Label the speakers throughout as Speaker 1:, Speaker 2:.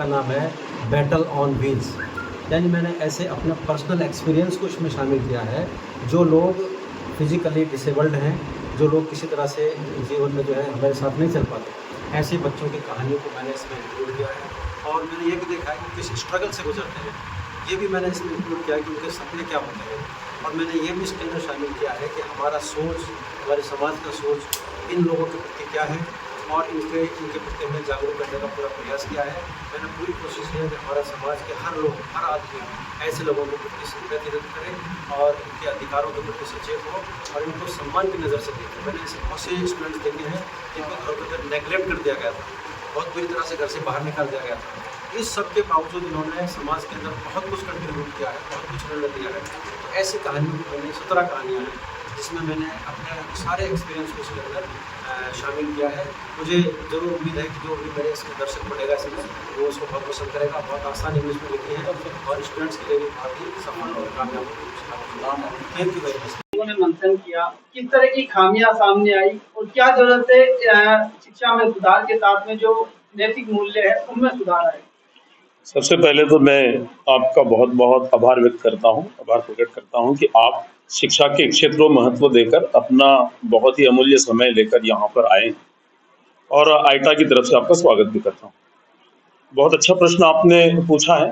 Speaker 1: नाम है battle on wheels. यानी मैंने ऐसे अपना पर्सनल एक्सपीरियंस को इसमें शामिल किया है। जो लोग फिज़िकली डिसेबल्ड हैं, जो लोग किसी तरह से जीवन में जो है हमारे साथ नहीं चल पाते, ऐसे बच्चों की कहानियों को मैंने इसमें इंक्लूड किया है। और मैंने ये भी देखा है कि किस स्ट्रगल से गुजरते हैं, ये भी मैंने इसमें इंक्लूड किया है कि उनके सपने क्या होते हैं। और मैंने ये भी इसके अंदर शामिल किया है कि हमारा सोच, हमारे समाज का सोच इन लोगों के प्रति क्या है और इनके प्रति हमें जागरूक करने का पूरा प्रयास किया है। मैंने पूरी कोशिश की है कि हमारा समाज के हर लोग, हर आदमी ऐसे लोगों के प्रति संवेदनशील करें और इनके अधिकारों के प्रति सचेत हो और इनको सम्मान की नज़र से देखें। मैंने ऐसे बहुत से स्टूडेंट्स देखे हैं जिनको घरों के अंदर नेगलेक्ट कर दिया गया था, बहुत बुरी तरह से घर से बाहर निकाल दिया गया था। इस सब के बावजूद इन्होंने समाज के अंदर बहुत कुछ कंट्रीब्यूट किया है, बहुत कुछ इन्होंने दिया है। तो ऐसी कहानियों मैंने 17 कहानियाँ हैं जिसमें मैंने अपने सारे एक्सपीरियंस को उसके अंदर शामिल किया है। मुझे ज़रूर उम्मीद है कि जो भी मेरे इसमें दर्शक पढ़ेगा इसमें वो उसको बहुत पसंद करेगा। बहुत आसान इंग्लिश में लिखी है और स्टूडेंट्स के लिए भी बहुत ही सफल और कामयाब होगी। Thank you very much.
Speaker 2: लोगों ने मंथन किया, किस तरह की खामियां सामने आई और क्या जरूरत है शिक्षा में सुधार के साथ में जो नैतिक मूल्य है उनमें सुधार आए।
Speaker 3: सबसे पहले तो मैं आपका बहुत बहुत आभार व्यक्त करता हूँ, आभार प्रकट करता हूँ कि आप शिक्षा के क्षेत्र को महत्व देकर अपना बहुत ही अमूल्य समय लेकर यहाँ पर आए और आईटा की तरफ से आपका स्वागत भी करता हूँ। बहुत अच्छा प्रश्न आपने पूछा है।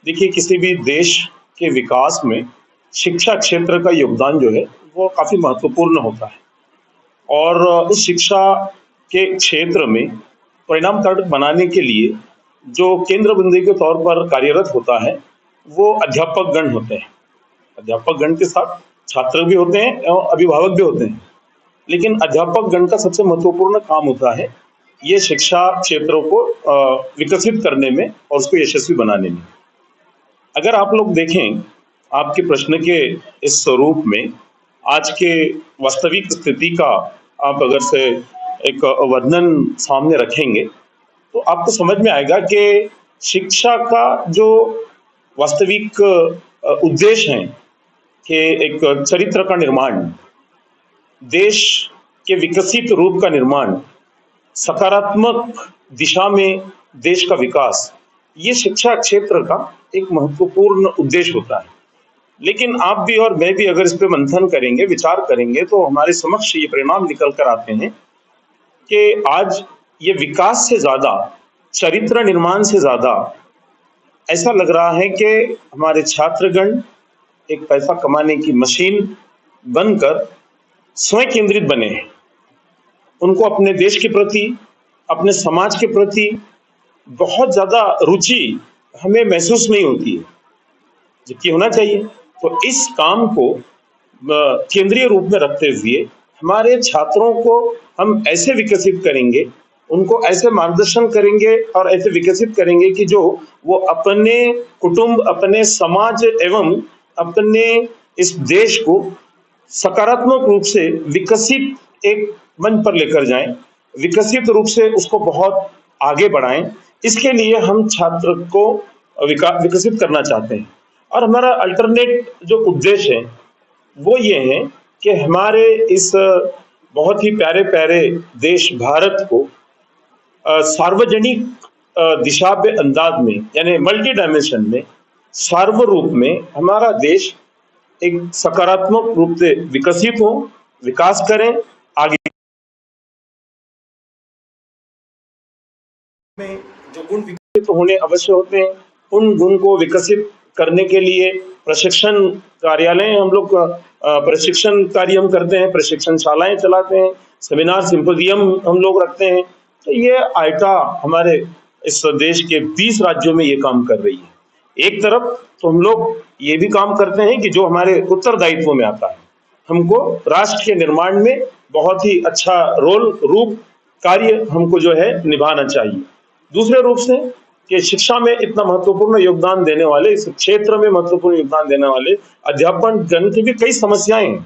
Speaker 3: देखिए, किसी भी देश के विकास में शिक्षा क्षेत्र का योगदान जो है वो काफ़ी महत्वपूर्ण होता है और उस शिक्षा के क्षेत्र में परिणामकारक बनाने के लिए जो केंद्र बिंदु के तौर पर कार्यरत होता है वो अध्यापक गण होते हैं। अध्यापक गण के साथ छात्र भी होते हैं और अभिभावक भी होते हैं, लेकिन अध्यापक गण का सबसे महत्वपूर्ण काम होता है ये शिक्षा क्षेत्रों को विकसित करने में और उसको यशस्वी बनाने में। अगर आप लोग देखें, आपके प्रश्न के इस स्वरूप में आज के वास्तविक स्थिति का आप अगर से एक वर्णन सामने रखेंगे तो आपको समझ में आएगा कि शिक्षा का जो वास्तविक उद्देश्य है कि एक चरित्र का निर्माण, देश के विकसित रूप का निर्माण, सकारात्मक दिशा में देश का विकास, ये शिक्षा क्षेत्र का एक महत्वपूर्ण उद्देश्य होता है। लेकिन आप भी और मैं भी अगर इस पे मंथन करेंगे, विचार करेंगे तो हमारे समक्ष ये परिणाम निकल कर आते हैं कि आज ये विकास से ज्यादा, चरित्र निर्माण से ज्यादा ऐसा लग रहा है कि हमारे छात्रगण एक पैसा कमाने की मशीन बनकर स्वयं केंद्रित बने हैं। उनको अपने देश के प्रति, अपने समाज के प्रति बहुत ज्यादा रुचि हमें महसूस नहीं होती है, जबकि होना चाहिए। तो इस काम को केंद्रीय रूप में रखते हुए हमारे छात्रों को हम ऐसे विकसित करेंगे, उनको ऐसे मार्गदर्शन करेंगे और ऐसे विकसित करेंगे कि जो वो अपने कुटुंब, अपने समाज एवं अपने इस देश को सकारात्मक रूप से विकसित एक मंच पर लेकर जाएं, विकसित रूप से उसको बहुत आगे बढ़ाएं। इसके लिए हम छात्र को विकसित करना चाहते हैं और हमारा अल्टरनेट जो उद्देश्य है वो ये है कि हमारे इस बहुत ही प्यारे प्यारे देश भारत को सार्वजनिक दिशा पे अंदाज में, यानी मल्टी डायमेंशन में, सार्वरूप में हमारा देश एक सकारात्मक रूप से विकसित हो, विकास करें, आगे में जो गुण विकसित होने अवश्य होते हैं उन गुण को विकसित करने के लिए प्रशिक्षण कार्यालय, हम लोग प्रशिक्षण कार्य हम करते हैं, प्रशिक्षण शालाएं चलाते हैं, सेमिनार सिंपोजियम हम लोग रखते हैं। तो ये आईटा हमारे इस देश के 20 राज्यों में ये काम कर रही है। एक तरफ तो हम लोग ये भी काम करते हैं कि जो हमारे उत्तरदायित्व में आता है, हमको राष्ट्र के निर्माण में बहुत ही अच्छा रूप कार्य हमको जो है निभाना चाहिए। दूसरे रूप से कि शिक्षा में इतना महत्वपूर्ण योगदान देने वाले, इस क्षेत्र में महत्वपूर्ण योगदान देने वाले अध्यापन गण की भी कई समस्याएं हैं।